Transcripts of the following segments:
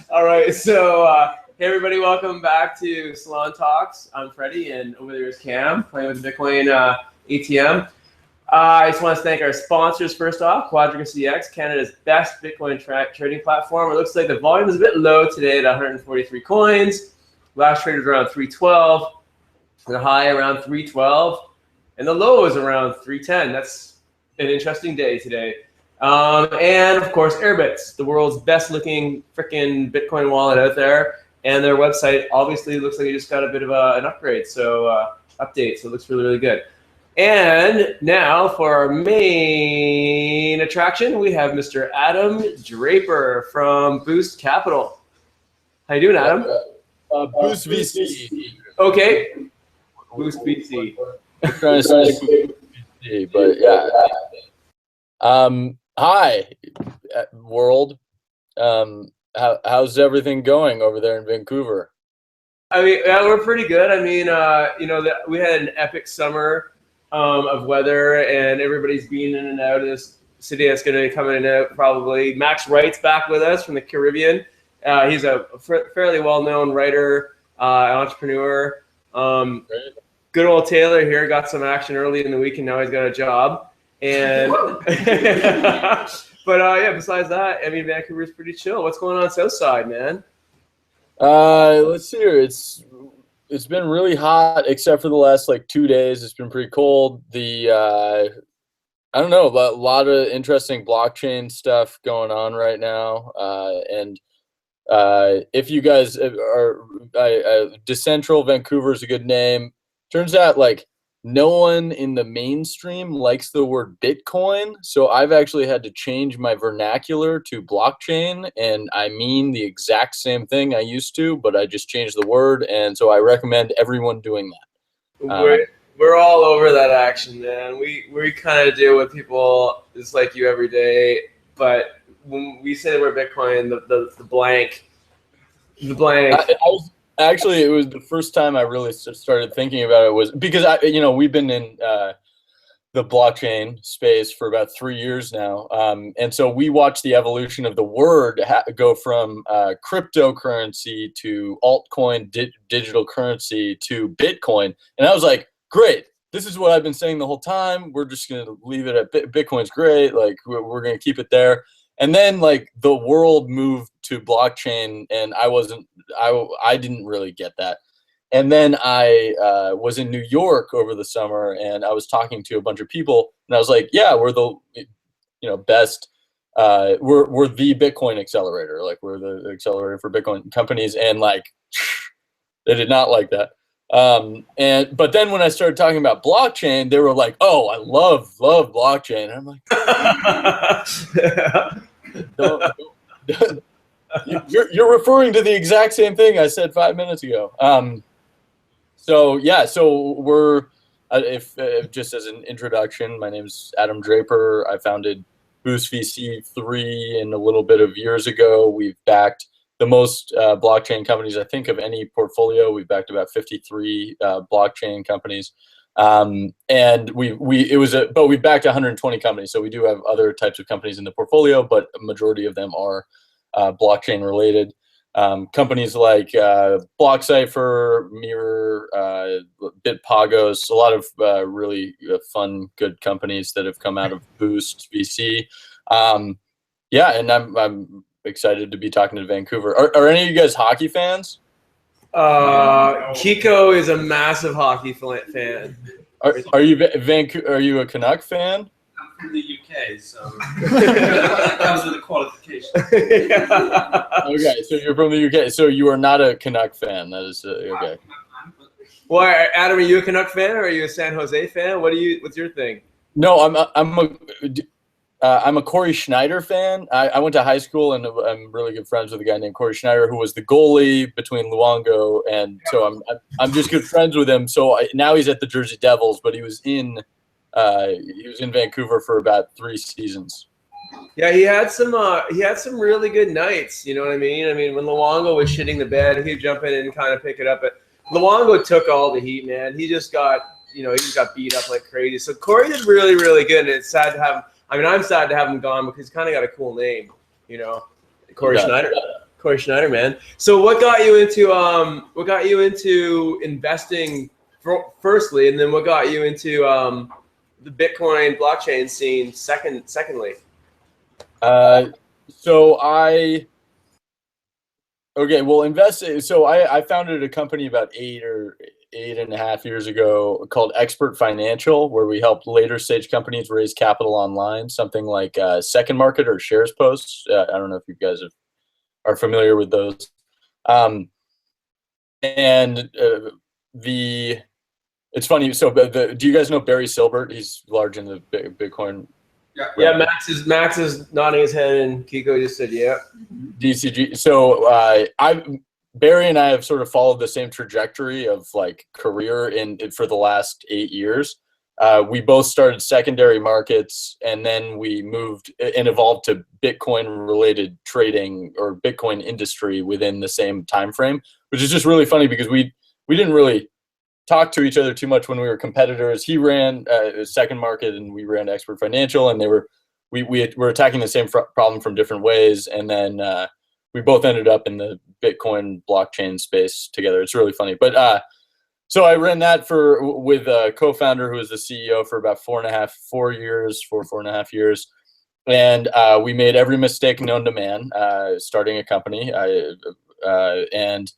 All right, so hey everybody, welcome back to Salontalks. I'm Freddie, and over there is Cam playing with the Bitcoin ATM. I just want to thank our sponsors first off, Quadriga CX, Canada's best Bitcoin trading platform. It looks like the volume is a bit low today at 143 coins. Last trade was around 312, the high around 312, and the low is around 310. That's an interesting day today. And of course, Airbits, the world's best looking freaking Bitcoin wallet out there. And their website obviously looks like it just got a bit of an upgrade, so update. So it looks really, really good. And now for our main attraction, we have Mr. Adam Draper from Boost Capital. How you doing, Adam? Boost VC. Okay. Boost VC. I'm trying to say VC, but yeah. Hi, world. How's everything going over there in Vancouver? I mean, yeah, we're pretty good. I mean, we had an epic summer of weather, and everybody's been in and out of this city. That's going to be coming in and out probably. Max Wright's back with us from the Caribbean. He's a fairly well-known writer, entrepreneur. Good old Taylor here got some action early in the week, and now he's got a job. And but yeah, besides that, I mean, Vancouver's pretty chill. What's going on south side, man? Let's see here. It's been really hot, except for the last like 2 days. It's been pretty cold. I don't know, a lot of interesting blockchain stuff going on right now. And if you guys are Decentral, Vancouver is a good name. Turns out like no one in the mainstream likes the word Bitcoin, so I've actually had to change my vernacular to blockchain, and I mean the exact same thing I used to, but I just changed the word, and so I recommend everyone doing that. We're all over that action, man. We kind of deal with people just like you every day, but when we say the word Bitcoin, the blank. Actually, it was the first time I really started thinking about it was because we've been in the blockchain space for about 3 years now, and so we watched the evolution of the word go from cryptocurrency to altcoin, digital currency to Bitcoin, and I was like, great, this is what I've been saying the whole time. We're just gonna leave it at Bitcoin's great, like we're gonna keep it there. And then like the world moved to blockchain, and I didn't really get that. And then I was in New York over the summer, and I was talking to a bunch of people, and I was like, yeah, we're the best, we're the Bitcoin accelerator, like we're the accelerator for Bitcoin companies, and like they did not like that. But then when I started talking about blockchain, they were like, oh, I love blockchain. And I'm like, you're referring to the exact same thing I said 5 minutes ago. So yeah, so we're if just as an introduction, my name's Adam Draper. I founded Boost VC 3 and a little bit of years ago. We've backed the most blockchain companies I think of any portfolio. We've backed about 53 blockchain companies, and but we've backed 120 companies. So we do have other types of companies in the portfolio, but a majority of them are blockchain related. Companies like BlockCypher, Mirror, Bitpagos, a lot of really fun, good companies that have come out of Boost VC. Yeah, and I'm excited to be talking to Vancouver. Are any of you guys hockey fans? Kiko is a massive hockey fan. Are you Are you a Canuck fan? I'm from the UK, so that comes with a qualification. Okay, so you're from the UK, so you are not a Canuck fan. That is okay. Well, Adam, are you a Canuck fan or are you a San Jose fan? What's your thing? No, I'm a Corey Schneider fan. I went to high school, and I'm really good friends with a guy named Corey Schneider, who was the goalie between Luongo, and so I'm just good friends with him. So now he's at the Jersey Devils, but he was in Vancouver for about 3 seasons. Yeah, he had some really good nights. You know what I mean? I mean, when Luongo was shitting the bed, he'd jump in and kind of pick it up. But Luongo took all the heat, man. He just got beat up like crazy. So Corey did really, really good, and it's sad to have him. I mean, I'm sad to have him gone because he's kind of got a cool name, you know. Corey Schneider. Corey Schneider, man. So what got you into investing firstly, and then what got you into the Bitcoin blockchain scene secondly? So I founded a company about 8.5 years ago called Expert Financial, where we help later stage companies raise capital online, something like Second Market or Shares Posts. I don't know if you guys are familiar with those. It's funny. So do you guys know Barry Silbert? He's large in the Bitcoin. Yeah, Max is nodding his head, and Kiko just said, "Yeah." DCG. So Barry and I have sort of followed the same trajectory of like career for the last 8 years. We both started secondary markets, and then we moved and evolved to Bitcoin-related trading or Bitcoin industry within the same time frame, which is just really funny because we didn't really talk to each other too much when we were competitors. He ran Second Market, and we ran Expert Financial, and we were attacking the same problem from different ways, and then we both ended up in the Bitcoin blockchain space together. It's really funny, but so I ran that with a co-founder who was the CEO for about 4.5 years, and we made every mistake known to man starting a company, and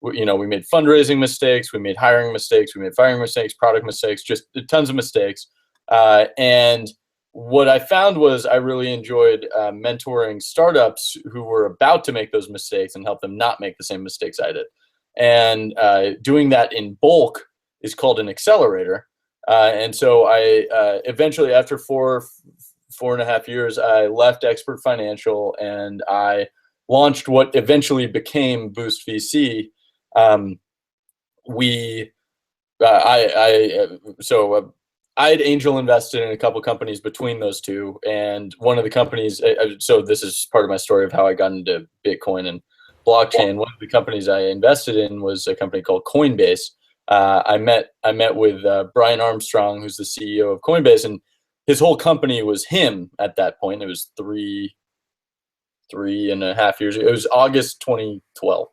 we made fundraising mistakes, we made hiring mistakes, we made firing mistakes, product mistakes, just tons of mistakes. And what I found was I really enjoyed mentoring startups who were about to make those mistakes and help them not make the same mistakes I did. And doing that in bulk is called an accelerator. And so I eventually, after 4.5 years, I left Expert Financial and I launched what eventually became Boost VC. I had angel invested in a couple companies between those two, and one of the companies. So this is part of my story of how I got into Bitcoin and blockchain. One of the companies I invested in was a company called Coinbase. I met with Brian Armstrong, who's the CEO of Coinbase, and his whole company was him at that point. It was 3.5 years ago. It was August 2012.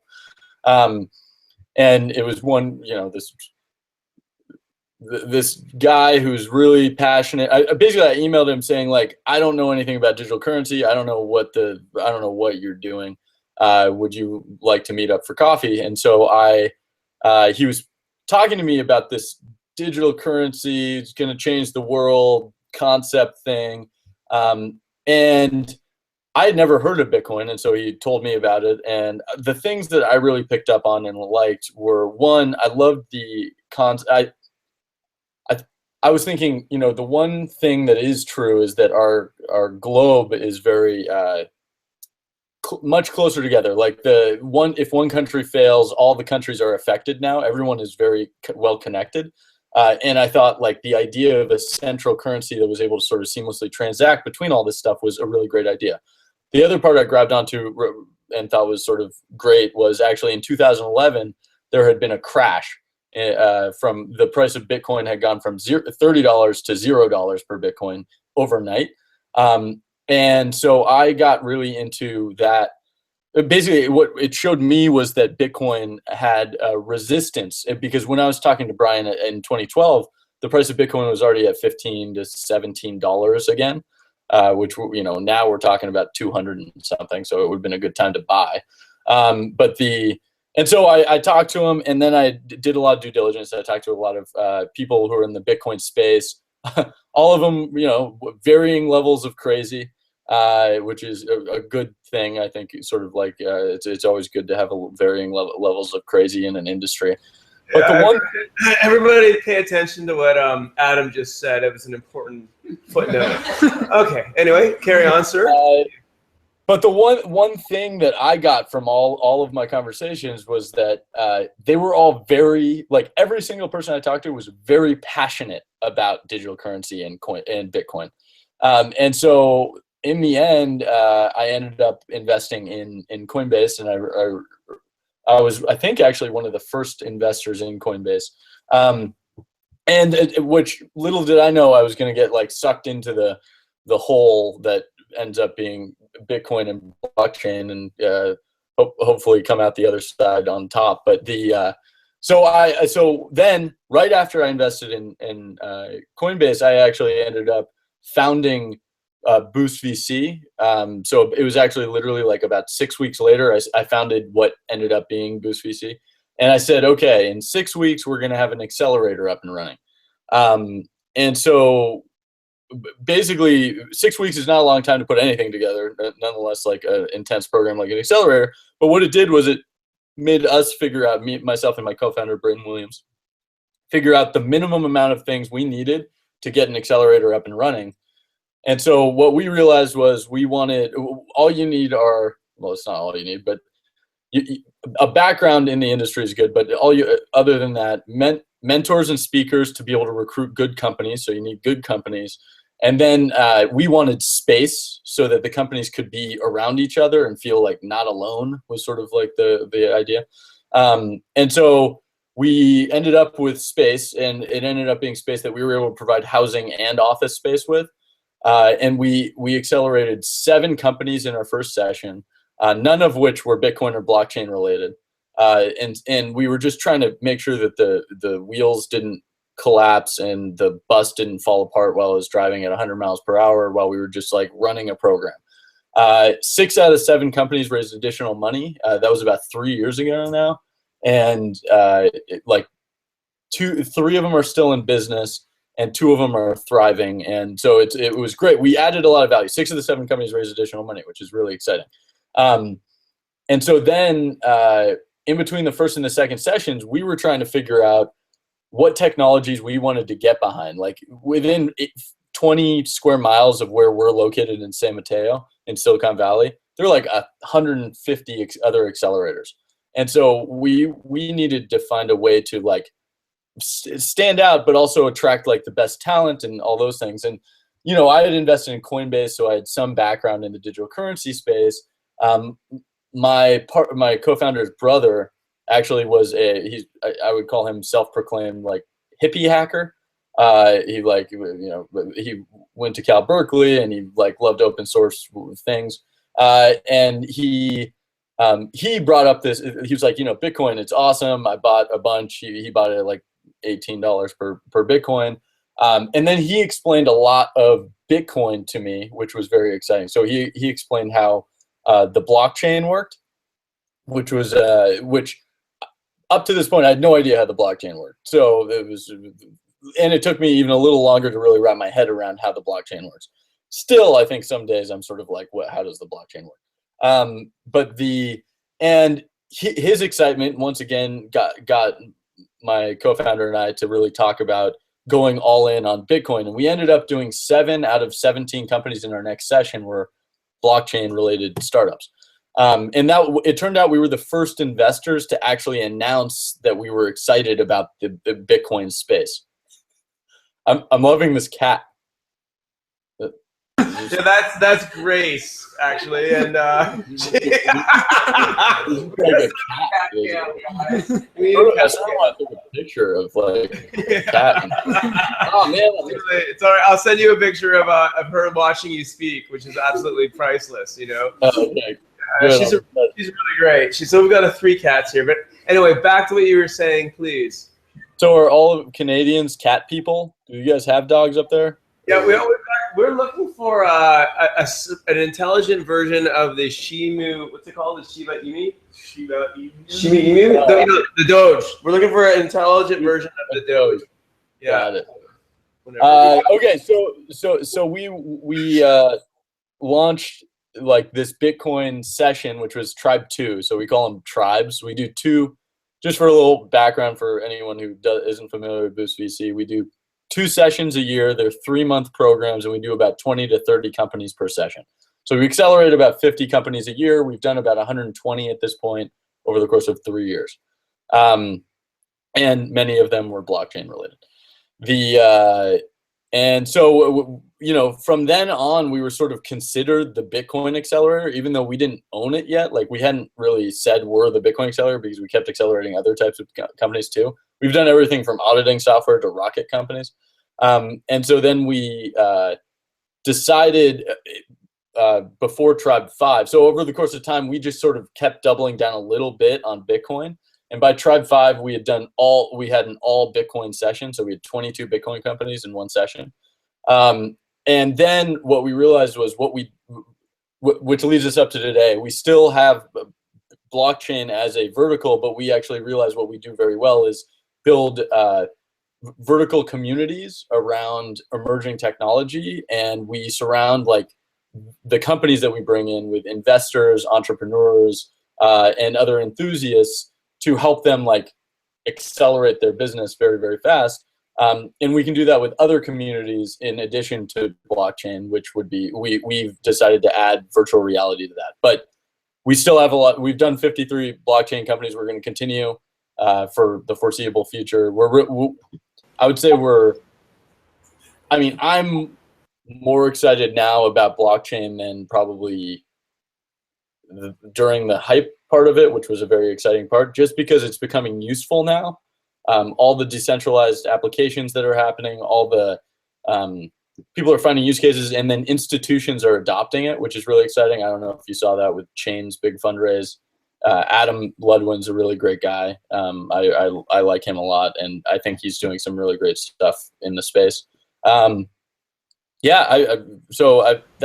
And it was this guy who's really passionate. I emailed him saying, like, I don't know anything about digital currency. I don't know what you're doing. Would you like to meet up for coffee? And so he was talking to me about this digital currency. It's going to change the world concept thing. And I had never heard of Bitcoin, and so he told me about it. And the things that I really picked up on and liked were, one, I loved the concept. I was thinking, the one thing that is true is that our globe is very much closer together. Like if one country fails, all the countries are affected now. Everyone is very well connected. And I thought, like, the idea of a central currency that was able to sort of seamlessly transact between all this stuff was a really great idea. The other part I grabbed onto and thought was sort of great was actually in 2011, there had been a crash from the price of Bitcoin had gone from $30 to $0 per Bitcoin overnight. And so I got really into that. Basically, what it showed me was that Bitcoin had resistance, because when I was talking to Brian in 2012, the price of Bitcoin was already at $15 to $17 again, which, now we're talking about 200 and something. So it would have been a good time to buy. And so I talked to him, and then I did a lot of due diligence. I talked to a lot of people who are in the Bitcoin space, all of them, varying levels of crazy. Which is a good thing. I think sort of like it's always good to have varying levels of crazy in an industry. But everybody pay attention to what Adam just said. It was an important footnote. Okay. Anyway, carry on, sir. But the one thing that I got from all of my conversations was that they were all very, like, every single person I talked to was very passionate about digital currency and Bitcoin. And so in the end, I ended up investing in Coinbase, and I was, I think, actually one of the first investors in Coinbase. Which little did I know I was going to get, like, sucked into the hole that ends up being Bitcoin and blockchain, and hopefully come out the other side on top. But so then right after I invested in Coinbase, I actually ended up founding Boost VC. So it was actually literally like about 6 weeks later, I founded what ended up being Boost VC. And I said, okay, in 6 weeks, we're going to have an accelerator up and running. And so basically 6 weeks is not a long time to put anything together, nonetheless, like an intense program like an accelerator. But what it did was it made us figure out, myself and my co-founder, Brayden Williams, figure out the minimum amount of things we needed to get an accelerator up and running. And so what we realized was we wanted, all you need are, well, it's not all you need, but a background in the industry is good, but other than that, mentors and speakers to be able to recruit good companies. So you need good companies. And then we wanted space so that the companies could be around each other and feel like not alone was sort of like the idea. And so we ended up with space, and it ended up being space that we were able to provide housing and office space with. And we accelerated 7 companies in our first session, none of which were Bitcoin or blockchain related. And we were just trying to make sure that the wheels didn't collapse and the bus didn't fall apart while I was driving at 100 miles per hour while we were just like running a program. 6 out of 7 companies raised additional money. That was about 3 years ago now. And 3 of them are still in business and 2 of them are thriving. And so it was great. We added a lot of value. 6 of the 7 companies raised additional money, which is really exciting. And so then in between the first and the second sessions, we were trying to figure out what technologies we wanted to get behind. Like within 20 square miles of where we're located in San Mateo in Silicon Valley, there are like 150 other accelerators. And so we needed to find a way to like stand out, but also attract like the best talent and all those things. And, you know, I had invested in Coinbase, so I had some background in the digital currency space. My co-founder's brother actually was I would call him self-proclaimed like hippie hacker. He he went to Cal Berkeley and he like loved open source things. And he brought up this, he was like, you know, Bitcoin, it's awesome. I bought a bunch. He bought it at like $18 per Bitcoin. And then he explained a lot of Bitcoin to me, which was very exciting. So he explained how the blockchain worked, which up to this point, I had no idea how the blockchain worked. So and it took me even a little longer to really wrap my head around how the blockchain works. Still, I think some days I'm sort of like, how does the blockchain work? But his excitement once again got my co-founder and I to really talk about going all in on Bitcoin. And we ended up doing 7 out of 17 companies in our next session were blockchain related startups. And that it turned out we were the first investors to actually announce that we were excited about the Bitcoin space. I'm loving this cat. Yeah, that's Grace actually, and like a cat. I sort of want to take a picture of like a cat. Oh man, it's all right. I'll send you a picture of her watching you speak, which is absolutely priceless. You know. Okay. She's really great. So we've got 3 cats here. But anyway, back to what you were saying, please. So are all of Canadians cat people? Do you guys have dogs up there? Yeah, we're looking for an intelligent version of the Shimu. What's it called? The Shiba Inu? Shiba Inu? The Doge. We're looking for an intelligent version of the Doge. Yeah. Got it. Okay, so we launched like this Bitcoin session, which was Tribe 2. So we call them tribes. We do 2, just for a little background for anyone who isn't familiar with Boost VC, we do 2 sessions a year. They're 3-month programs, and we do about 20 to 30 companies per session. So we accelerate about 50 companies a year. We've done about 120 at this point over the course of 3 years. And many of them were blockchain related. And so, you know, from then on, we were sort of considered the Bitcoin accelerator, even though we didn't own it yet. Like we hadn't really said we're the Bitcoin accelerator because we kept accelerating other types of companies too. We've done everything from auditing software to rocket companies. And so then we decided before Tribe 5. So over the course of time, we just sort of kept doubling down a little bit on Bitcoin. And by Tribe 5, we had an all Bitcoin session. So we had 22 Bitcoin companies in one session. And then what we realized was which leads us up to today. We still have blockchain as a vertical, but we actually realize what we do very well is build vertical communities around emerging technology, and we surround like the companies that we bring in with investors, entrepreneurs, and other enthusiasts to help them like accelerate their business very, very fast. And we can do that with other communities in addition to blockchain, which would be, we've decided to add virtual reality to that. But we still have a lot. We've done 53 blockchain companies. We're going to continue for the foreseeable future. I would say I'm more excited now about blockchain than probably during the hype part of it, which was a very exciting part, just because it's becoming useful now. All the decentralized applications that are happening, all the people are finding use cases, and then institutions are adopting it, which is really exciting. I don't know if you saw that with Chain's big fundraise. Adam Ludwin's a really great guy. I like him a lot, and I think he's doing some really great stuff in the space. That's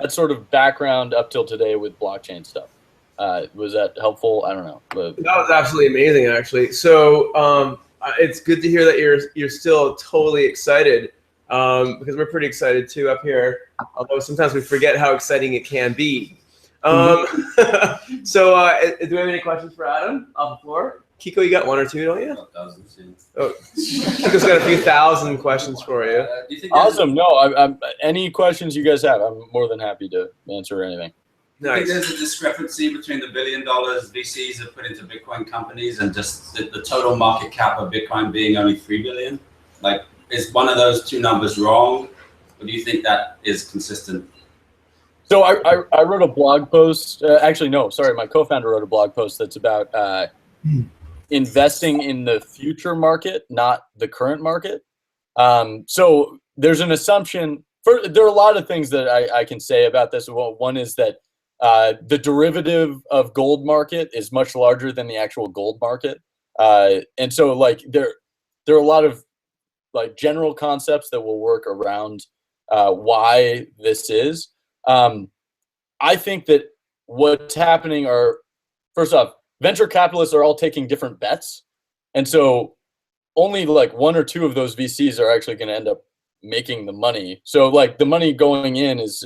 sort of background up till today with blockchain stuff. Was that helpful? I don't know. That was absolutely amazing, actually. So it's good to hear that you're still totally excited, because we're pretty excited too up here. Although sometimes we forget how exciting it can be. So do we have any questions for Adam off the floor? Kiko, you got one or two, don't you? Thousands, yeah. Oh, Kiko's got a few thousand questions for you. Do you think Awesome. No, I'm any questions you guys have, I'm more than happy to answer anything. I think there's a discrepancy between the $1 billion VCs have put into Bitcoin companies and just the total market cap of Bitcoin being only 3 billion. Like, is one of those two numbers wrong, or do you think that is consistent? So I wrote a blog post. My co-founder wrote a blog post that's about investing in the future market, not the current market. So there's an assumption. There are a lot of things that I can say about this. Well, one is that the derivative of gold market is much larger than the actual gold market. And so like there are a lot of like general concepts that will work around why this is. I think that what's happening are, first off, venture capitalists are all taking different bets. And so only like one or two of those VCs are actually going to end up making the money. So like the money going in is,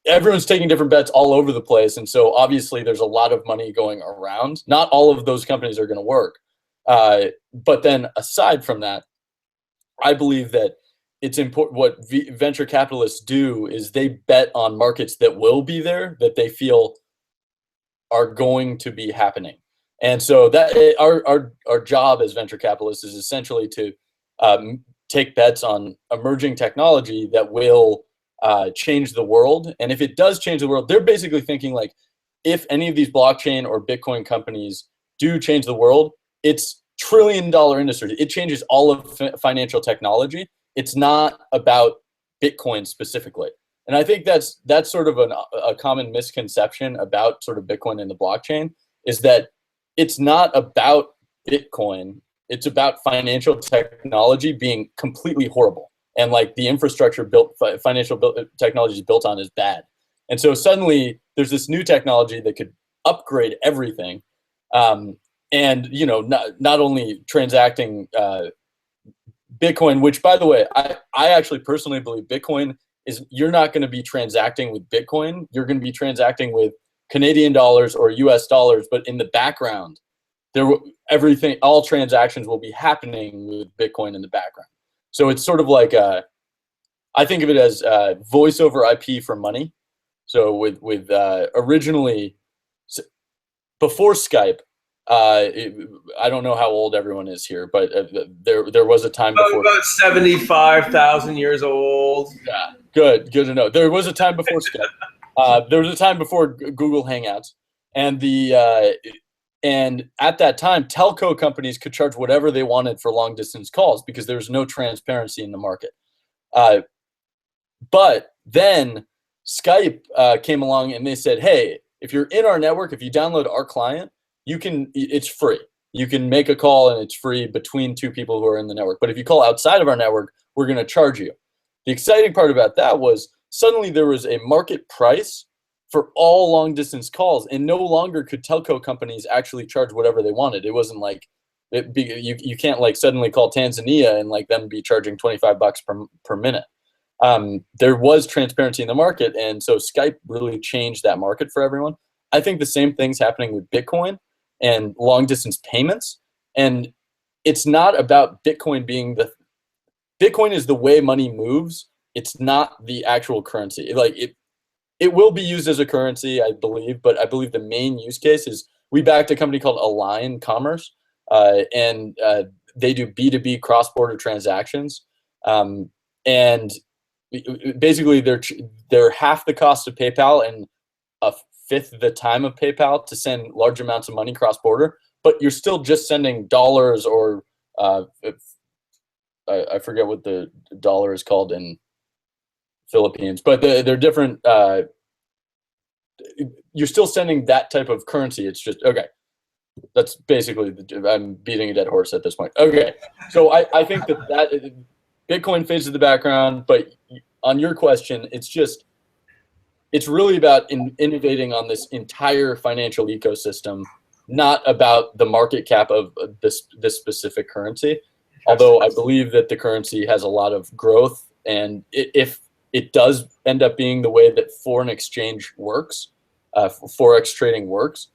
everyone's taking different bets all over the place. And so obviously there's a lot of money going around. Not all of those companies are going to work. But then aside from that, I believe that it's important. What venture capitalists do is they bet on markets that will be there, that they feel are going to be happening. And so that our job as venture capitalists is essentially to take bets on emerging technology that will change the world. And if it does change the world, they're basically thinking like, if any of these blockchain or Bitcoin companies do change the world, it's $1 trillion industry. It changes all of financial technology. It's not about Bitcoin specifically. And I think that's sort of a common misconception about sort of Bitcoin and the blockchain, is that it's not about Bitcoin. It's about financial technology being completely horrible. And like the infrastructure technology is built on is bad. And so suddenly there's this new technology that could upgrade everything. And, not only transacting Bitcoin, which by the way, I actually personally believe Bitcoin is, you're not going to be transacting with Bitcoin. You're going to be transacting with Canadian dollars or US dollars, but in the background, all transactions will be happening with Bitcoin in the background. So it's sort of like I think of it as voice over IP for money. So with originally before Skype, I don't know how old everyone is here, but there was a time before. About 75,000 years old. Yeah, good to know. There was a time before Skype. There was a time before Google Hangouts, and and at that time, telco companies could charge whatever they wanted for long distance calls because there was no transparency in the market. But Then Skype came along and they said, hey, if you're in our network, if you download our client, it's free. You can make a call and it's free between two people who are in the network. But if you call outside of our network, we're going to charge you. The exciting part about that was suddenly there was a market price for all long distance calls, and no longer could telco companies actually charge whatever they wanted. It wasn't like you can't like suddenly call Tanzania and like them be charging $25 per minute. There was transparency in the market, and so Skype really changed that market for everyone. I think the same thing's happening with Bitcoin and long distance payments. And it's not about Bitcoin being Bitcoin is the way money moves. It's not the actual currency. It will be used as a currency, I believe, but I believe the main use case is we backed a company called Align Commerce, and they do B2B cross-border transactions. And basically they're half the cost of PayPal and a fifth the time of PayPal to send large amounts of money cross-border, but you're still just sending dollars or I forget what the dollar is called in Philippines, but they're different. You're still sending that type of currency. It's just, okay. That's basically, I'm beating a dead horse at this point. Okay. So I think that Bitcoin fades to the background, but on your question, it's really about innovating on this entire financial ecosystem, not about the market cap of this specific currency. Although I believe that the currency has a lot of growth, and if it does end up being the way that foreign exchange works, forex trading works,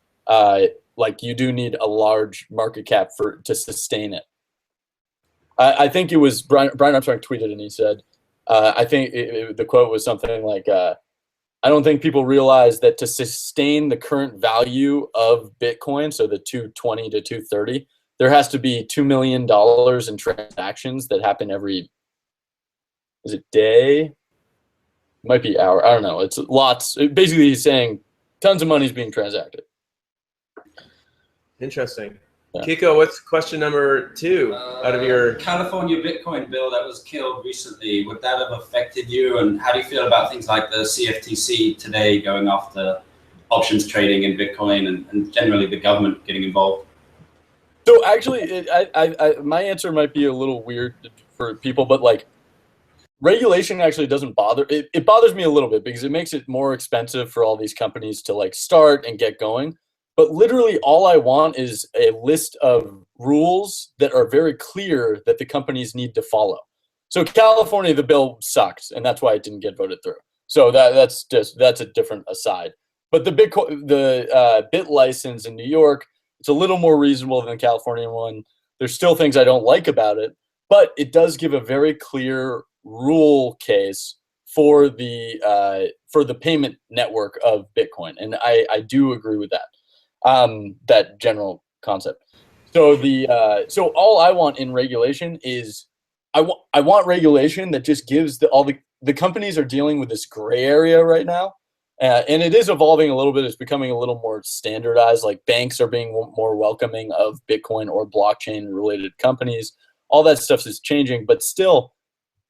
like you do need a large market cap to sustain it. I think it was Brian Armstrong tweeted and he said, I think the quote was something like, I don't think people realize that to sustain the current value of Bitcoin, so the 220 to 230, there has to be $2 million in transactions that happen every, is it day? Might be hour. I don't know. It's lots. Basically, he's saying tons of money is being transacted. Interesting. Yeah. Kiko, what's question number 2 out of your California Bitcoin bill that was killed recently? Would that have affected you? And how do you feel about things like the CFTC today going after options trading in Bitcoin and generally the government getting involved? So actually, my answer might be a little weird for people, but like regulation actually doesn't bother. It bothers me a little bit because it makes it more expensive for all these companies to like start and get going. But literally all I want is a list of rules that are very clear that the companies need to follow. So California, the bill sucked, and that's why it didn't get voted through. So that's a different aside. But the bit license in New York, it's a little more reasonable than the California one. There's still things I don't like about it, but it does give a very clear rule case for the payment network of Bitcoin, and I do agree with that. That general concept. So so all I want in regulation is I want regulation that just gives the companies are dealing with this gray area right now, and it is evolving a little bit. It's becoming a little more standardized. Like banks are being more welcoming of Bitcoin or blockchain related companies. All that stuff is changing, but still,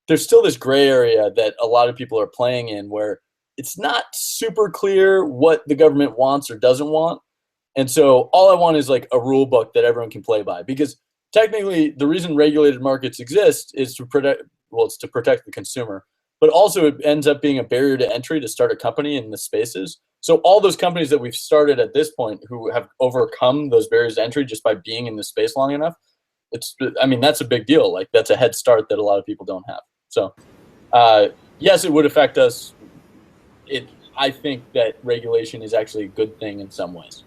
there's still this gray area that a lot of people are playing in where it's not super clear what the government wants or doesn't want. And so all I want is like a rule book that everyone can play by, because technically the reason regulated markets exist is to protect the consumer, but also it ends up being a barrier to entry to start a company in the spaces. So all those companies that we've started at this point who have overcome those barriers to entry just by being in the space long enough, that's a big deal. Like that's a head start that a lot of people don't have. So yes, it would affect us. I think that regulation is actually a good thing in some ways.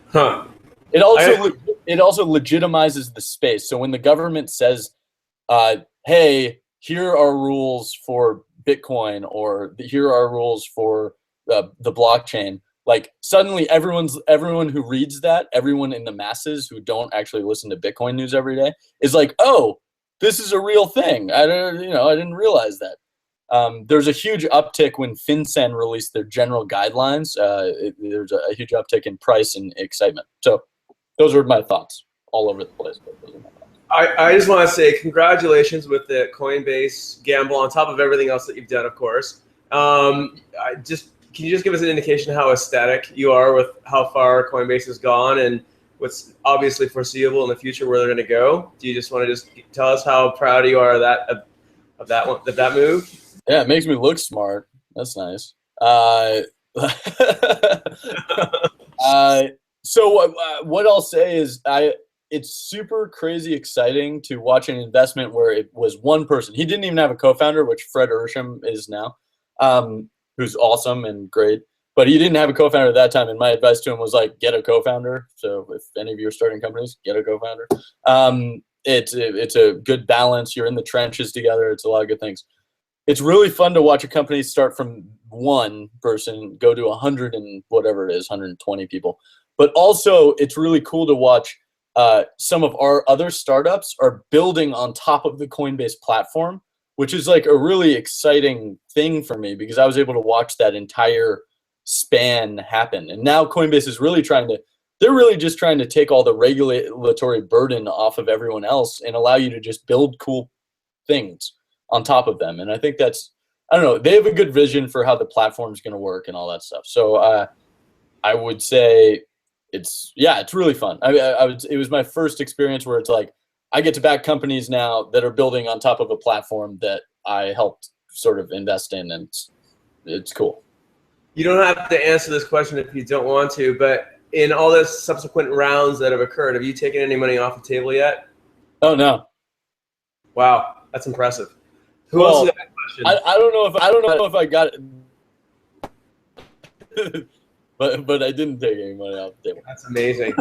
Huh. It also legitimizes the space. So when the government says, "Hey, here are rules for Bitcoin," or "Here are rules for the blockchain," like suddenly everyone who reads that, everyone in the masses who don't actually listen to Bitcoin news every day, is like, "Oh, this is a real thing. I didn't realize that." There's a huge uptick when FinCEN released their general guidelines. There's a huge uptick in price and excitement. So those are my thoughts all over the place. But those are my thoughts. I just want to say congratulations with the Coinbase gamble on top of everything else that you've done, of course. Can you just give us an indication how ecstatic you are with how far Coinbase has gone and what's obviously foreseeable in the future where they're going to go? Do you just want to just tell us how proud you are of that move? Yeah, it makes me look smart. That's nice. So what I'll say is it's super crazy exciting to watch an investment where it was one person. He didn't even have a co-founder, which Fred Ersham is now, who's awesome and great. But he didn't have a co-founder at that time, and my advice to him was like, get a co-founder. So if any of you are starting companies, get a co-founder. It's a good balance. You're in the trenches together. It's a lot of good things. It's really fun to watch a company start from one person, go to 100 and whatever it is, 120 people. But also, it's really cool to watch some of our other startups are building on top of the Coinbase platform, which is like a really exciting thing for me because I was able to watch that entire span happen. And now Coinbase is really they're really just trying to take all the regulatory burden off of everyone else and allow you to just build cool things on top of them. And I think I don't know, they have a good vision for how the platform is going to work and all that stuff. So I would say it's really fun. It was my first experience where it's like, I get to back companies now that are building on top of a platform that I helped sort of invest in, and it's cool. You don't have to answer this question if you don't want to, but in all the subsequent rounds that have occurred, have you taken any money off the table yet? Oh, no. Wow, that's impressive. Who else has that question? I don't know if I got it, but I didn't take any money off the table. That's amazing.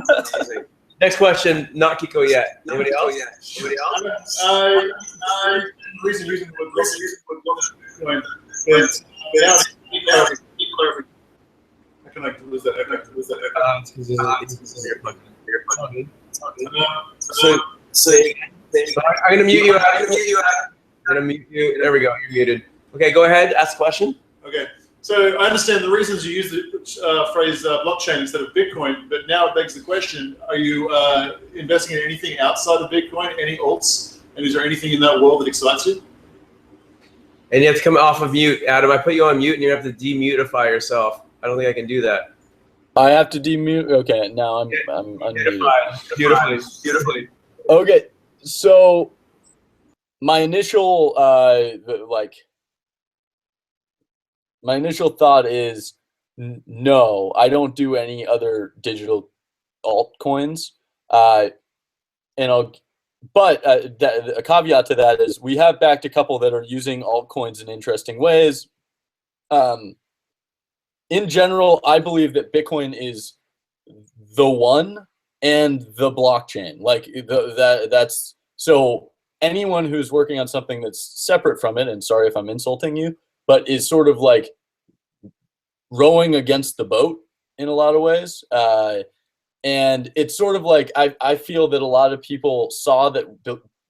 Next question, not Kiko yet. Anybody else? The reason using the word blockchain, I can like lose that. So I'm gonna mute you. I'm gonna mute you. There we go. You're muted. Okay, go ahead. Ask a question. Okay. So I understand the reasons you use the phrase blockchain instead of Bitcoin, but now it begs the question: are you investing in anything outside of Bitcoin, any alts, and is there anything in that world that excites you? And you have to come off of mute, Adam. I put you on mute, and you have to demutify yourself. I don't think I can do that. I have to demute. Okay, now I'm unmuted. Beautifully. Okay, so my initial my initial thought is no, I don't do any other digital altcoins. But a caveat to that is we have backed a couple that are using altcoins in interesting ways. In general, I believe that Bitcoin is the one and the blockchain. Like that's so anyone who's working on something that's separate from it, and sorry if I'm insulting you, but is sort of like rowing against the boat in a lot of ways. And it's sort of like I feel that a lot of people saw that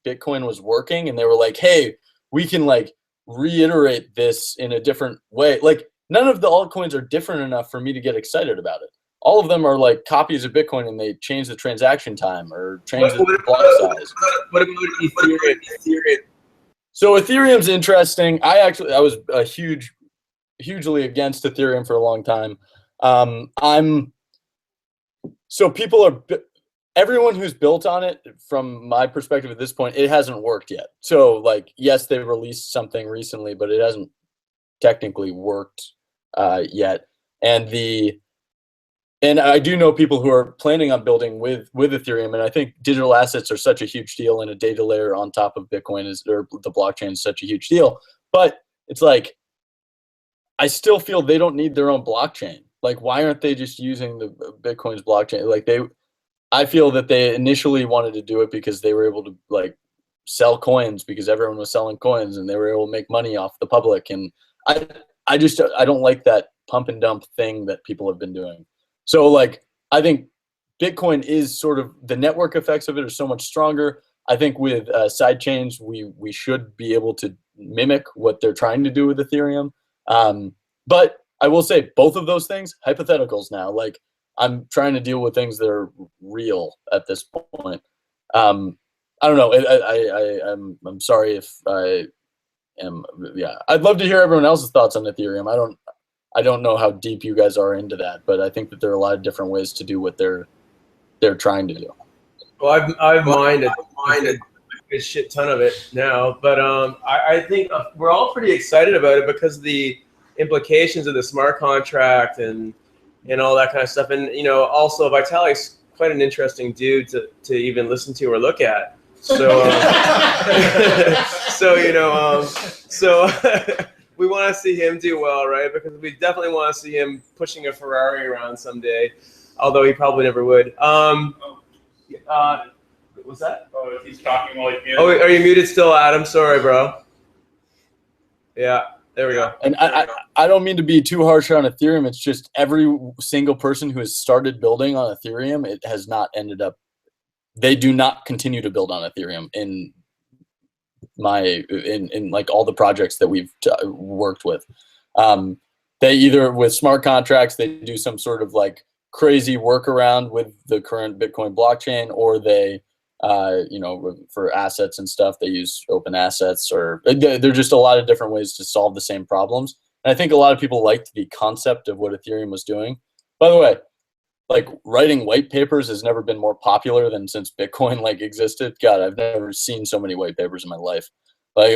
Bitcoin was working and they were like, hey, we can like reiterate this in a different way. Like none of the altcoins are different enough for me to get excited about it. All of them are like copies of Bitcoin and they change the transaction time or change the block size. What about Ethereum? So Ethereum's interesting. I was hugely against Ethereum for a long time. Everyone who's built on it, from my perspective at this point, it hasn't worked yet. So like, yes, they released something recently, but it hasn't technically worked yet. And I do know people who are planning on building with Ethereum, and I think digital assets are such a huge deal, and a data layer on top of Bitcoin or the blockchain is such a huge deal. But it's like, I still feel they don't need their own blockchain. Like, why aren't they just using the Bitcoin's blockchain? Like I feel that they initially wanted to do it because they were able to like sell coins because everyone was selling coins and they were able to make money off the public. And I don't like that pump and dump thing that people have been doing. So like, I think Bitcoin is sort of, the network effects of it are so much stronger. I think with side chains, we should be able to mimic what they're trying to do with Ethereum. But I will say both of those things, hypotheticals now. Like I'm trying to deal with things that are real at this point. I don't know. I'm sorry if yeah, I'd love to hear everyone else's thoughts on Ethereum. I don't know how deep you guys are into that, but I think that there are a lot of different ways to do what they're trying to do. Well, I've minded a shit ton of it now, but I think we're all pretty excited about it because of the implications of the smart contract and all that kind of stuff. And also Vitalik's quite an interesting dude to even listen to or look at. So so we want to see him do well, right? Because we definitely want to see him pushing a Ferrari around someday, although he probably never would. What's that? Oh, he's talking while he's muted. Oh, are you muted still, Adam? Sorry, bro. Yeah, there we go. And I don't mean to be too harsh on Ethereum. It's just every single person who has started building on Ethereum, it has not ended up. They do not continue to build on Ethereum in like all the projects that we've worked with. They either with smart contracts, they do some sort of like crazy workaround with the current Bitcoin blockchain, or they for assets and stuff, they use open assets, or there are just a lot of different ways to solve the same problems. And I think a lot of people liked the concept of what Ethereum was doing. By the way, like writing white papers has never been more popular than since Bitcoin like existed. God, I've never seen so many white papers in my life. Like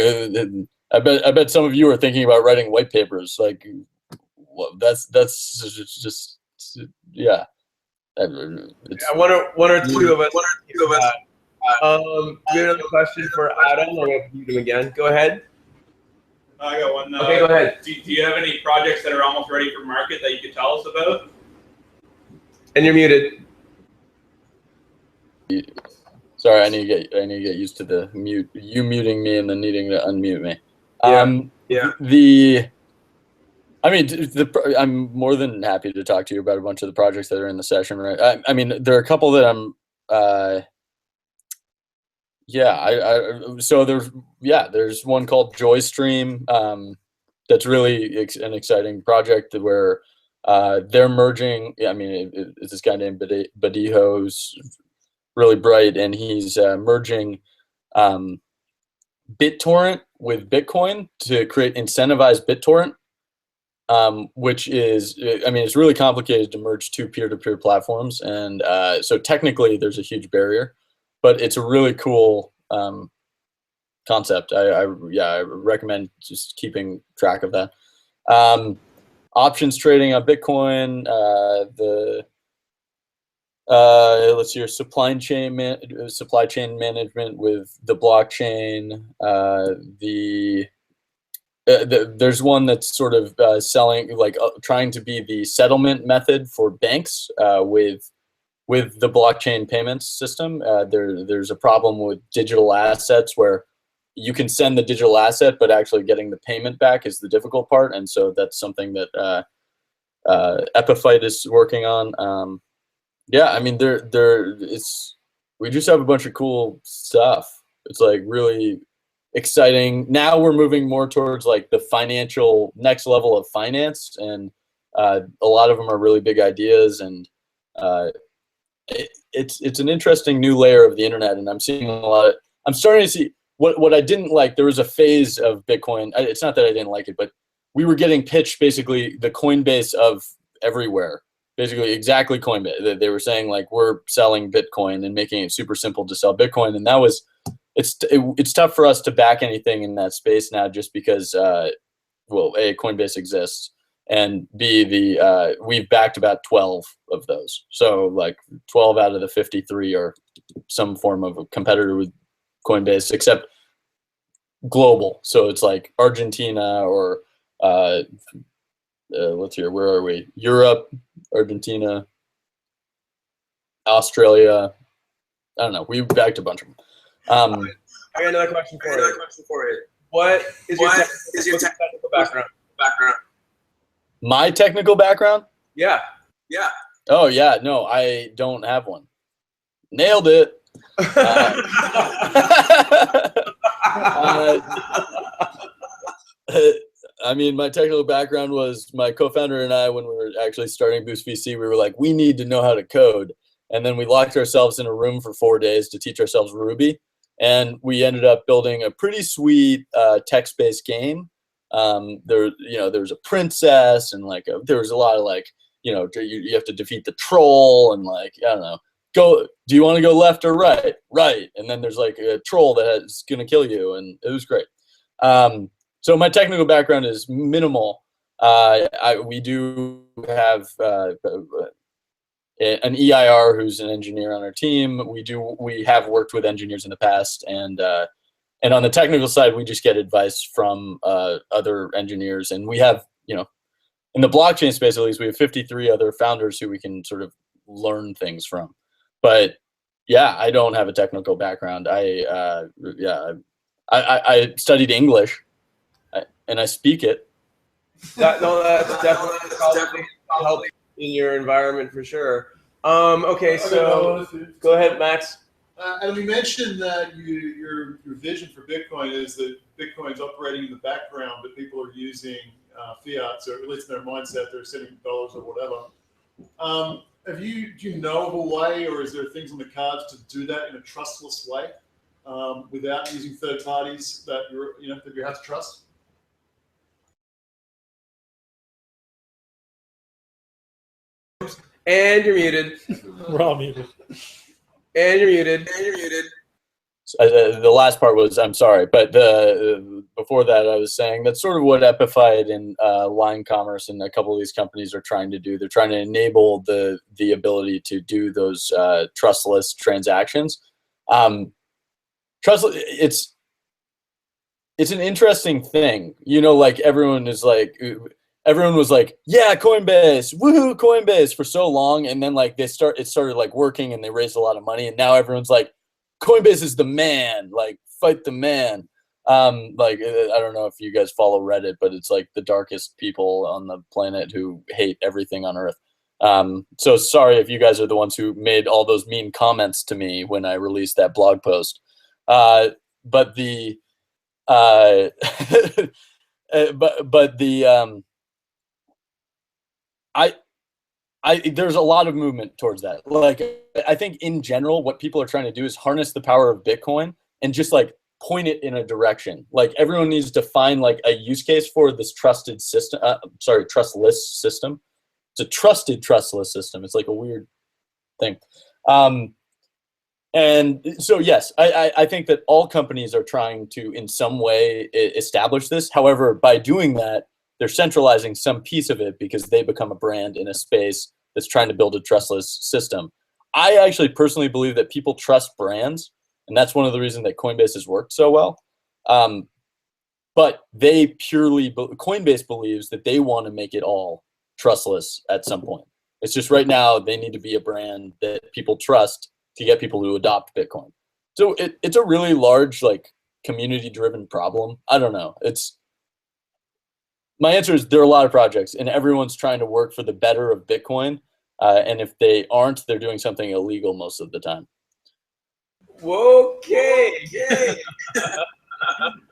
I bet some of you are thinking about writing white papers. Like, well, that's just yeah. One or two of us. We have another question for Adam. I'm going to mute him again. Go ahead. I got one. Okay, go ahead. Do you have any projects that are almost ready for market that you could tell us about? And you're muted. Sorry, I need to get used to the mute. You muting me and then needing to unmute me. Yeah. I'm more than happy to talk to you about a bunch of the projects that are in the session, right? I mean, there are a couple that I'm. So there's one called JoyStream. That's really an exciting project where they're merging. I mean, it's this guy named Badiho who's really bright, and he's merging BitTorrent with Bitcoin to create incentivized BitTorrent. Which is, I mean, it's really complicated to merge two peer-to-peer platforms. And so technically there's a huge barrier, but it's a really cool concept. I recommend just keeping track of that. Options trading on Bitcoin, let's see here, supply chain management with the blockchain, there's one that's sort of selling, like trying to be the settlement method for banks with the blockchain payments system. There's a problem with digital assets where you can send the digital asset, but actually getting the payment back is the difficult part. And so that's something that Epiphyte is working on. I mean, we just have a bunch of cool stuff. It's like really exciting. Now we're moving more towards like the financial next level of finance, and a lot of them are really big ideas, and it's an interesting new layer of the internet. And I'm seeing I'm starting to see what I didn't like. There was a phase of Bitcoin. It's not that I didn't like it, but we were getting pitched basically the Coinbase of everywhere. Basically exactly Coinbase. They were saying like, we're selling Bitcoin and making it super simple to sell Bitcoin. And that was, it's tough for us to back anything in that space now, just because, well, A, Coinbase exists, and B, we've backed about 12 of those. So like 12 out of the 53 are some form of a competitor with Coinbase, except global. So it's like Argentina or let's see, where are we? Europe, Argentina, Australia. I don't know. We backed a bunch of them. I got another question for you. What is your technical background? My technical background? Yeah. Oh yeah, no, I don't have one. Nailed it. I mean, my technical background was my co-founder and I, when we were actually starting Boost VC, we were like, we need to know how to code. And then we locked ourselves in a room for 4 days to teach ourselves Ruby. and we ended up building a pretty sweet text-based game. There's a princess, and there was a lot of you have to defeat the troll, and I don't know, do you want to go left or right? Right. And then there's a troll that is going to kill you, and it was great. So my technical background is minimal. We do have an EIR who's an engineer on our team. We have worked with engineers in the past, and on the technical side, we just get advice from other engineers, and we have, in the blockchain space, at least, we have 53 other founders who we can sort of learn things from. But yeah, I don't have a technical background. I studied English, and I speak it. That's definitely helping in your environment for sure. Okay, so go ahead, Max. And we mentioned that your vision for Bitcoin is that Bitcoin's operating in the background, but people are using fiat, so at least in their mindset, they're sending dollars or whatever. Do you know of a way, or is there things on the cards to do that in a trustless way, without using third parties that you have to trust? And you're muted. We're all muted. And you're muted. The last part was, I'm sorry, but before that, I was saying that's sort of what Epify and Line Commerce and a couple of these companies are trying to do. They're trying to enable the ability to do those trustless transactions. It's an interesting thing, everyone was like, yeah, Coinbase, woohoo, Coinbase for so long, and then it started working, and they raised a lot of money, and now everyone's like, Coinbase is the man, fight the man. I don't know if you guys follow Reddit, but it's the darkest people on the planet who hate everything on earth. So sorry if you guys are the ones who made all those mean comments to me when I released that blog post. But the there's a lot of movement towards that. I think in general, what people are trying to do is harness the power of Bitcoin and just point it in a direction. Everyone needs to find a use case for this trusted system. Trustless system. It's a trusted trustless system. It's a weird thing. And so, yes, I think that all companies are trying to, in some way, establish this. However, by doing that, they're centralizing some piece of it because they become a brand in a space that's trying to build a trustless system. I actually personally believe that people trust brands, and that's one of the reasons that Coinbase has worked so well. But Coinbase believes that they want to make it all trustless at some point. It's just right now they need to be a brand that people trust to get people to adopt Bitcoin. So it's a really large, community-driven problem. I don't know. My answer is there are a lot of projects, and everyone's trying to work for the better of Bitcoin. And if they aren't, they're doing something illegal most of the time. Okay. Yay.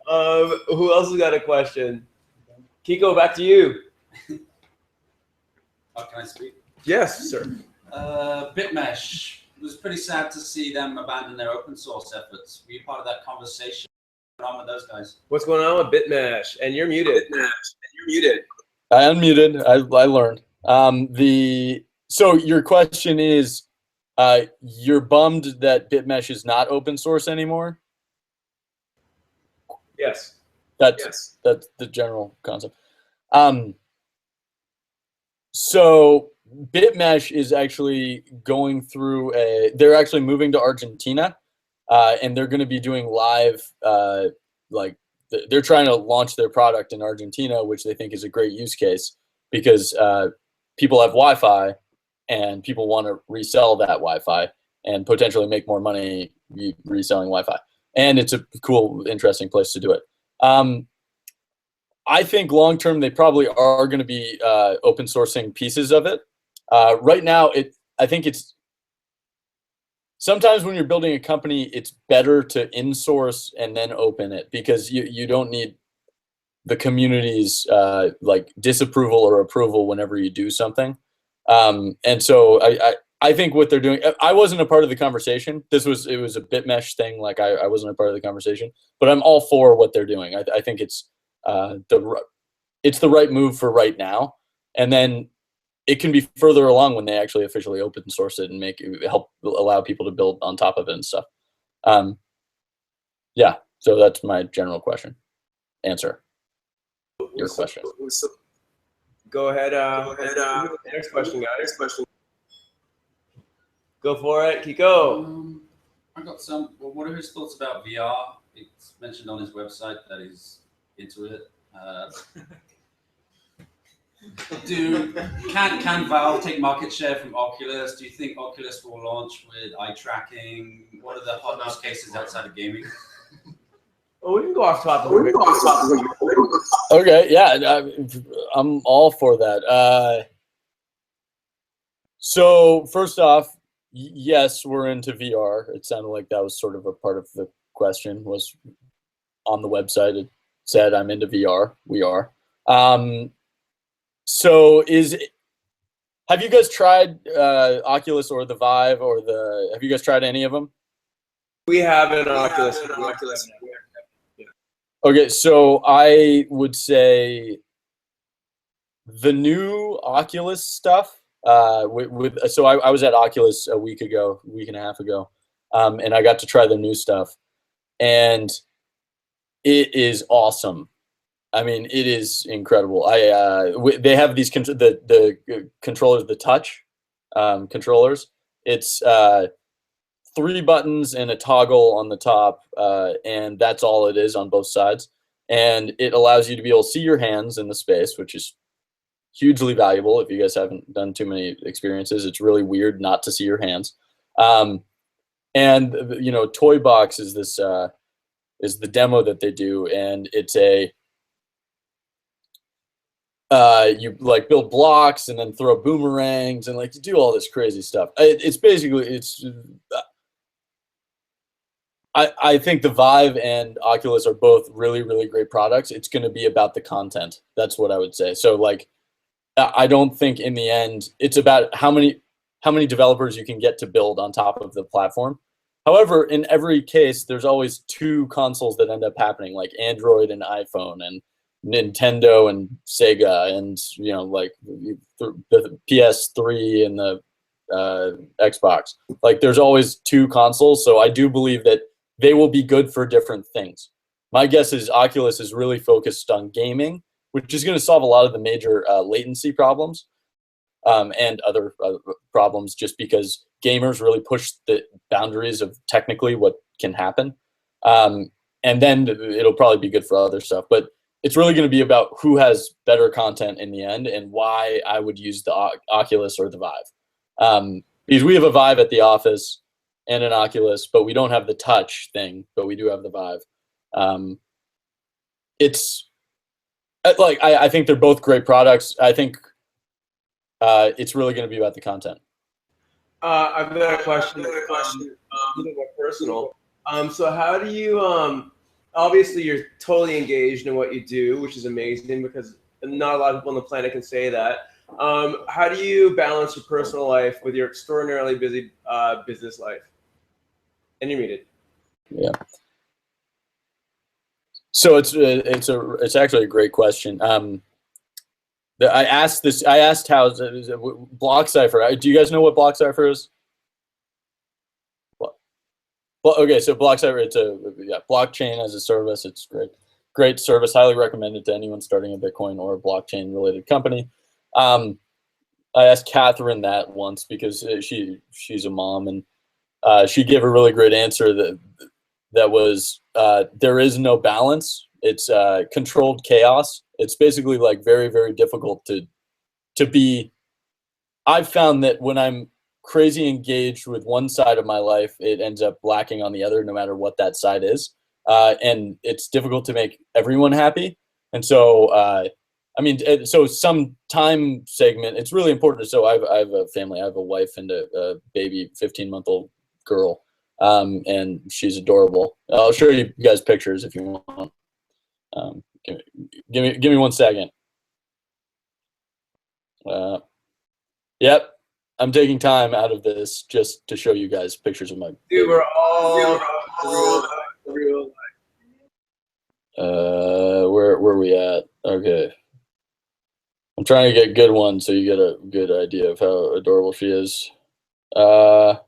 Who else has got a question? Kiko, back to you. Can I speak? Yes, sir. Bitmesh. It was pretty sad to see them abandon their open source efforts. Were you part of that conversation? What's going on with those guys? What's going on with Bitmesh? And you're muted. I unmuted. I learned. So your question is, you're bummed that Bitmesh is not open source anymore? Yes. That's the general concept. So Bitmesh is actually going through they're actually moving to Argentina, and they're going to be doing live, they're trying to launch their product in Argentina, which they think is a great use case because people have Wi-Fi and people want to resell that Wi-Fi and potentially make more money reselling Wi-Fi. And it's a cool, interesting place to do it. I think long-term, they probably are going to be open sourcing pieces of it. Right now, I think it's sometimes when you're building a company, it's better to in-source and then open it because you don't need the community's disapproval or approval whenever you do something. And so I I think what they're doing, I wasn't a part of the conversation. It was a BitMesh thing. Like I wasn't a part of the conversation, but I'm all for what they're doing. I think it's the right move for right now. And then it can be further along when they actually officially open source it and help allow people to build on top of it and stuff. Yeah. So that's my general answer. Your question. Go ahead. Next question, guys. Go for it, Kiko. I got some. Well, what are his thoughts about VR? It's mentioned on his website that he's into it. Can Valve take market share from Oculus? Do you think Oculus will launch with eye tracking? What are the hot use cases outside of gaming? Oh, we can go off topic. Okay, yeah, I'm all for that. So first off, yes, we're into VR. It sounded like that was sort of a part of the question. Was on the website. It said I'm into VR. We are. So have you guys tried Oculus or the Vive or have you guys tried any of them? We have an Oculus. Okay, so I would say the new Oculus stuff. So I was at Oculus a week and a half ago, and I got to try the new stuff, and it is awesome. I mean, it is incredible. They have these the controllers, the touch controllers. It's 3 buttons and a toggle on the top, and that's all it is on both sides. And it allows you to be able to see your hands in the space, which is hugely valuable. If you guys haven't done too many experiences, it's really weird not to see your hands. And Toy Box is this is the demo that they do, and it's you like build blocks and then throw boomerangs and like to do all this crazy stuff. It's basically I think the Vive and Oculus are both really, really great products. It's going to be about the content. That's what I would say. So like, I don't think in the end it's about how many developers you can get to build on top of the platform. However, in every case, there's always 2 consoles that end up happening, like Android and iPhone, and Nintendo and Sega, and like the PS3 and the Xbox. Like there's always 2 consoles, so I do believe that they will be good for different things. My guess is Oculus is really focused on gaming, which is going to solve a lot of the major latency problems and other problems, just because gamers really push the boundaries of technically what can happen. And then it'll probably be good for other stuff. But it's really going to be about who has better content in the end and why I would use the Oculus or the Vive. Because we have a Vive at the office and an Oculus, but we don't have the touch thing, but we do have the Vive. It's like, I think they're both great products. I think it's really going to be about the content. I've got a question. A little more personal. So how do you, obviously you're totally engaged in what you do, which is amazing because not a lot of people on the planet can say that. How do you balance your personal life with your extraordinarily busy business life? And you're muted. Yeah. So it's actually a great question. I asked how Block Cipher. Do you guys know what Block Cipher is? Well, okay, so Block Cipher, it's blockchain as a service. It's great service. Highly recommended to anyone starting a Bitcoin or a blockchain related company. I asked Catherine that once because she's a mom, and she gave a really great answer that was there is no balance. It's controlled chaos. It's basically like very, very difficult to be. I've found that when I'm crazy engaged with one side of my life, it ends up lacking on the other, no matter what that side is. And it's difficult to make everyone happy. And so, so some time segment, it's really important. So I have a family, I have a wife and a baby, 15-month-old girl. And she's adorable. I'll show you guys pictures if you want. Give me 1 second. Yep. I'm taking time out of this just to show you guys pictures of my. Dude, we're all real. Where we at? Okay. I'm trying to get good ones so you get a good idea of how adorable she is. No.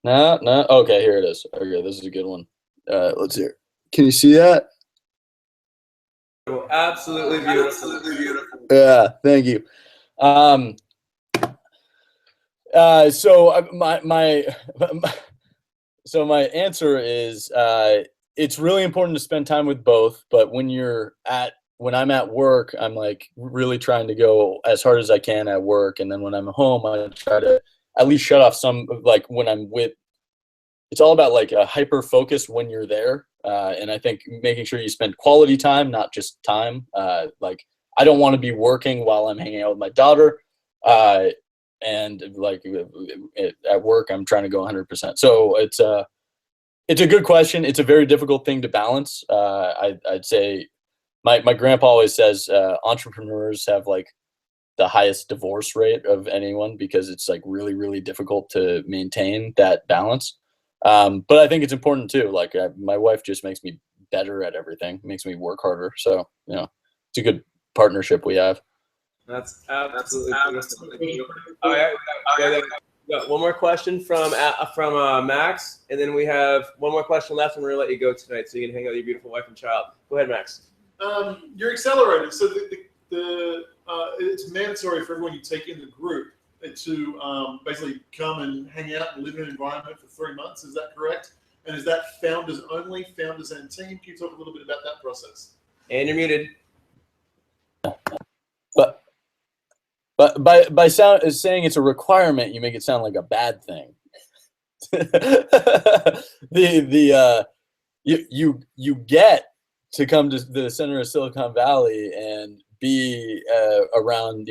Okay, here it is. Okay, this is a good one. Let's see. Can you see that? Absolutely beautiful. Yeah, thank you. So my answer is it's really important to spend time with both, but when I'm at work, I'm like really trying to go as hard as I can at work, and then when I'm home, I try to at least shut off some, like when I'm with. It's all about like a hyper focus when you're there, and I think making sure you spend quality time, not just time. Like I don't want to be working while I'm hanging out with my daughter, and like at work, I'm trying to go 100%. So it's a good question. It's a very difficult thing to balance. I'd say my grandpa always says entrepreneurs have like the highest divorce rate of anyone because it's like really, really difficult to maintain that balance. But I think it's important too. Like my wife just makes me better at everything, makes me work harder. So, it's a good partnership we have. That's absolutely. All right. Got one more question from Max, and then we have one more question left, and we're gonna let you go tonight, so you can hang out with your beautiful wife and child. Go ahead, Max. You're accelerated, so it's mandatory for everyone you take in the group to basically come and hang out and live in an environment for 3 months. Is that correct? And is that founders only, founders and team? Can you talk a little bit about that process? And you're muted. But by saying it's a requirement, you make it sound like a bad thing. You get to come to the center of Silicon Valley and be around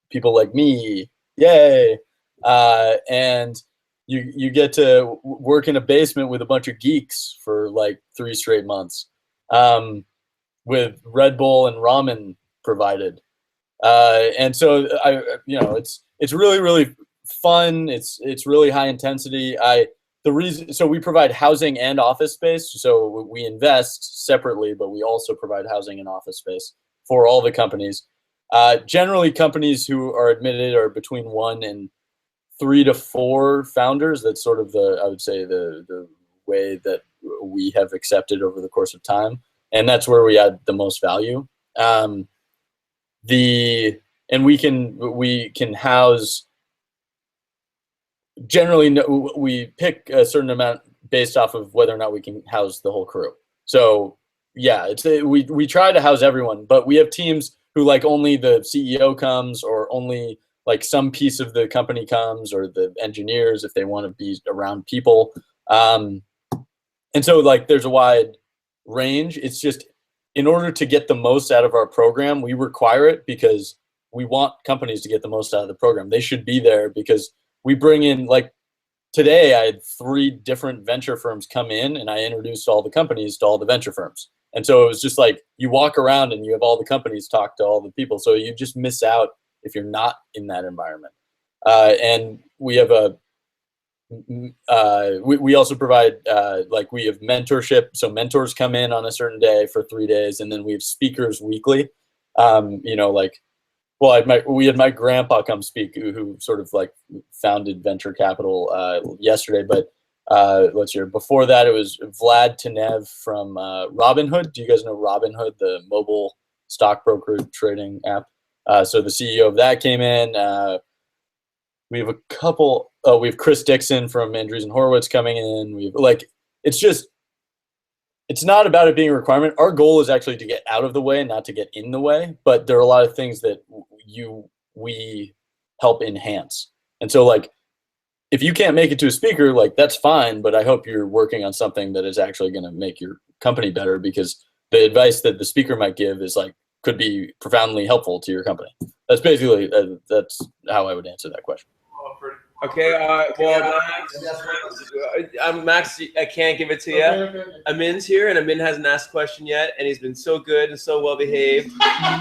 people like me, yay, and you get to work in a basement with a bunch of geeks for like 3 straight months, with Red Bull and ramen provided. And so it's really, really fun. It's really high intensity. So we provide housing and office space. So we invest separately, but we also provide housing and office space for all the companies. Generally companies who are admitted are between 1 and 3 to 4 founders. That's sort of I would say the way that we have accepted over the course of time. And that's where we add the most value. We can house, generally we pick a certain amount based off of whether or not we can house the whole crew. So yeah, we try to house everyone, but we have teams who like only the CEO comes, or only like some piece of the company comes, or the engineers if they want to be around people. And so like there's a wide range. It's just, in order to get the most out of our program, we require it because we want companies to get the most out of the program. They should be there because we bring in, like today I had 3 different venture firms come in, and I introduced all the companies to all the venture firms. And so it was just like you walk around and you have all the companies talk to all the people. So you just miss out if you're not in that environment. And we have we also provide like we have mentorship. So mentors come in on a certain day for 3 days, and then we have speakers weekly. We had my grandpa come speak, who sort of like founded venture capital yesterday. But let's hear. Before that, it was Vlad Tenev from Robinhood. Do you guys know Robinhood, the mobile stockbroker trading app? So the CEO of that came in. We have a couple. We have Chris Dixon from Andreessen Horowitz coming in. It's not about it being a requirement. Our goal is actually to get out of the way, not to get in the way. But there are a lot of things that we help enhance. And so like, if you can't make it to a speaker, like that's fine, but I hope you're working on something that is actually going to make your company better, because the advice that the speaker might give is like, could be profoundly helpful to your company. That's basically, that's how I would answer that question. Okay, Max, I can't give it to you. Okay. Amin's here, and Amin hasn't asked a question yet, and he's been so good and so well behaved.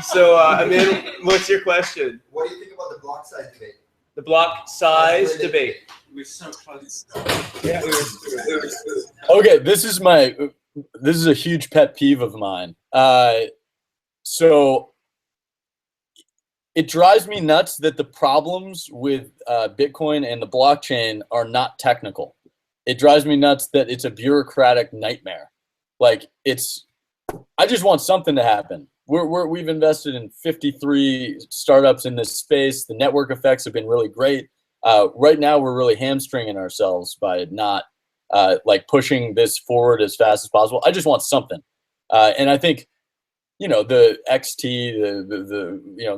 So, Amin, what's your question? What do you think about the block size debate? the block size debate. We're so close. Yeah. Okay, this is a huge pet peeve of mine. So it drives me nuts that the problems with Bitcoin and the blockchain are not technical. It drives me nuts that it's a bureaucratic nightmare. Like I just want something to happen. We've invested in 53 startups in this space. The network effects have been really great. Right now, we're really hamstringing ourselves by not like pushing this forward as fast as possible. I just want something, and I think the XT,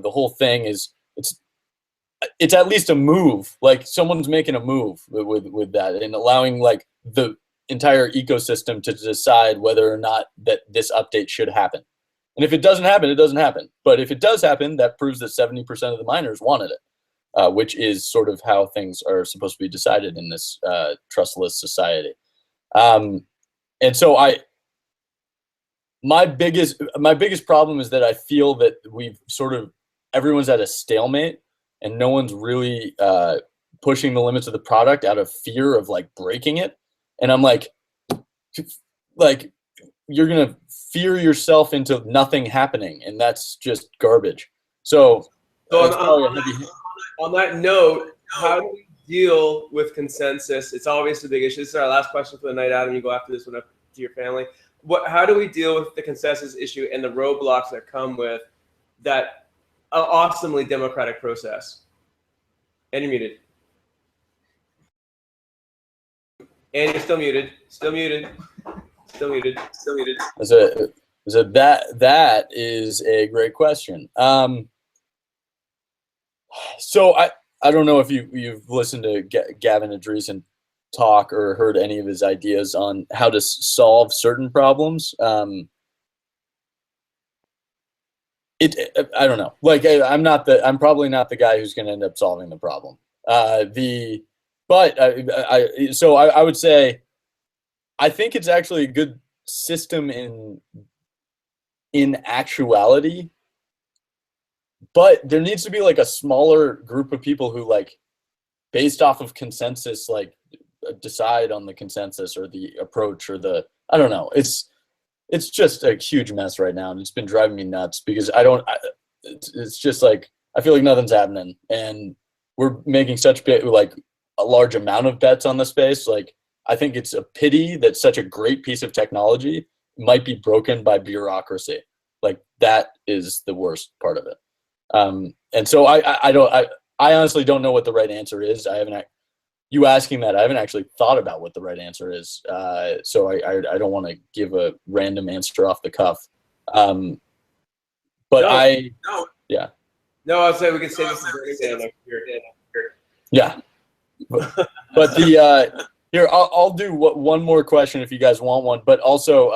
the whole thing it's at least a move. Like someone's making a move with that and allowing like the entire ecosystem to decide whether or not that this update should happen. And if it doesn't happen, it doesn't happen. But if it does happen, that proves that 70% of the miners wanted it, which is sort of how things are supposed to be decided in this trustless society. And so my biggest problem is that I feel that everyone's at a stalemate and no one's really pushing the limits of the product out of fear of like breaking it. And I'm like you're gonna fear yourself into nothing happening, and that's just garbage. So on that note, how do we deal with consensus? It's obviously a big issue. This is our last question for the night, Adam. You go after this one up to your family. How do we deal with the consensus issue and the roadblocks that come with that awesomely democratic process? And you're muted. And you're still muted. Still muted. Still muted. Still muted. That is a great question. So I don't know if you've listened to Gavin Andresen talk or heard any of his ideas on how to solve certain problems. I don't know. Like I'm probably not the guy who's going to end up solving the problem. But I would say I think it's actually a good system in actuality, but there needs to be like a smaller group of people who like based off of consensus like decide on the consensus or the approach or I don't know. It's just a huge mess right now, and it's been driving me nuts because it's just like I feel like nothing's happening, and we're making such like a large amount of bets on the space. Like I think it's a pity that such a great piece of technology might be broken by bureaucracy. Like that is the worst part of it. And so I honestly don't know what the right answer is. You asking that, I haven't actually thought about what the right answer is. So I don't want to give a random answer off the cuff. But yeah. No, I'd say we could say this is yeah. But here, I'll do one more question if you guys want one. But also,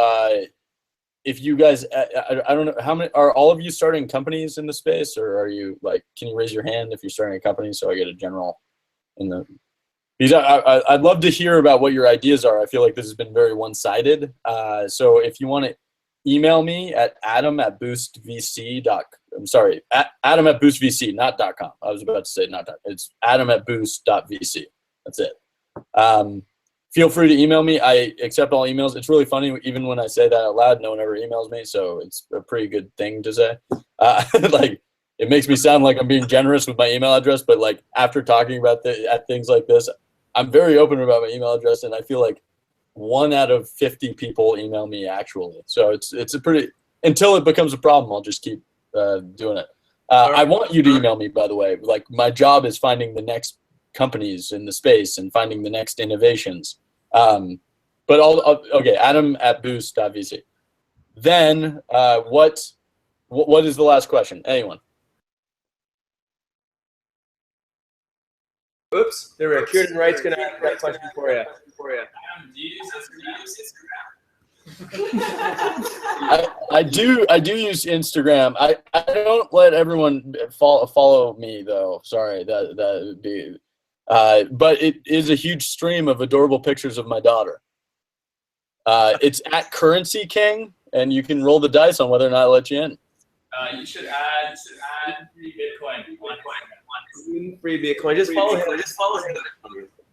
if you guys, I don't know, how many, are all of you starting companies in the space? Or are you like, can you raise your hand if you're starting a company so I get a general in the, because I'd love to hear about what your ideas are. I feel like this has been very one-sided. So if you want to email me at adam@boostvc.com. I'm sorry, adam@boostvc, not .com. I was about to say not .com. It's adam@boost.vc. That's it. Feel free to email me. I accept all emails. It's really funny, even when I say that out loud, no one ever emails me, so it's a pretty good thing to say. Like, it makes me sound like I'm being generous with my email address, but like after talking about things like this, I'm very open about my email address, and I feel like 1 out of 50 people email me actually. So it's a pretty, until it becomes a problem, I'll just keep doing it. I want you to email me, by the way. Like, my job is finding the next companies in the space and finding the next innovations. But okay, adam@boost.vc. Then what is the last question? Anyone? Oops, there we go. Kieran Wright's going to ask that question for you. Adam, do you use I do use Instagram. I don't let everyone follow me though. Sorry, that would be. But it is a huge stream of adorable pictures of my daughter. It's at Currency King, and you can roll the dice on whether or not I let you in. You should add 3 Bitcoin. Free Bitcoin. Just follow him.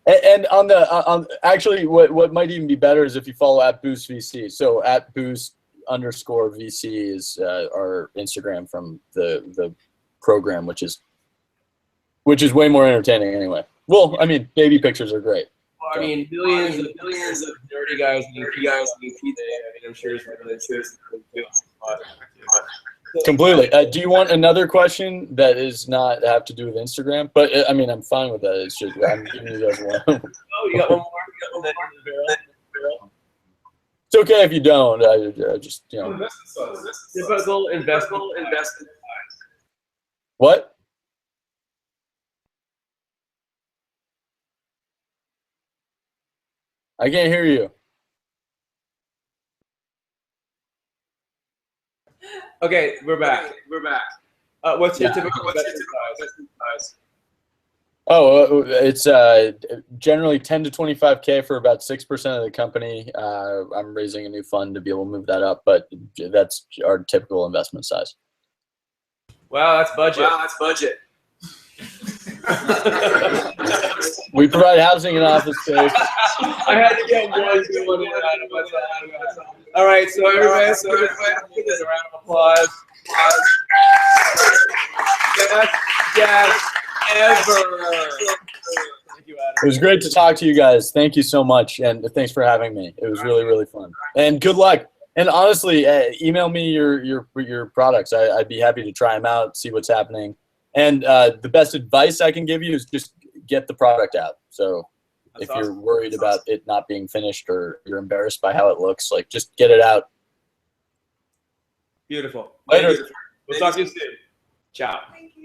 And on the actually, what might even be better is if you follow at Boost VC. So at Boost_VC is our Instagram from the program, which is way more entertaining anyway. Well, I mean, baby pictures are great. Well, I mean, billions of nerdy guys and geeky guys. I mean, I'm sure it's really serious. Completely. Do you want another question that is not have to do with Instagram? But I mean, I'm fine with that. It's just I'm giving you guys one. Oh, you got one more? You got one in the barrel? It's okay if you don't. I just Typical investment. What? I can't hear you. Okay, we're back. What's your typical investment size? Oh, it's generally 10 to 25K for about 6% of the company. I'm raising a new fund to be able to move that up, but that's our typical investment size. Wow, that's budget. We provide housing and office space. I had to get one good one in out of myself. All right, so everybody, give us a round of applause. Best guest ever. Thank you, Adam. It was great to talk to you guys. Thank you so much, and thanks for having me. It was really, really fun. And good luck. And honestly, email me your products. I'd be happy to try them out, see what's happening. And the best advice I can give you is just get the product out. So That's if awesome. you're worried about it not being finished or you're embarrassed by how it looks, like just get it out. Beautiful. Later. We'll talk to you soon. Ciao. Thank you.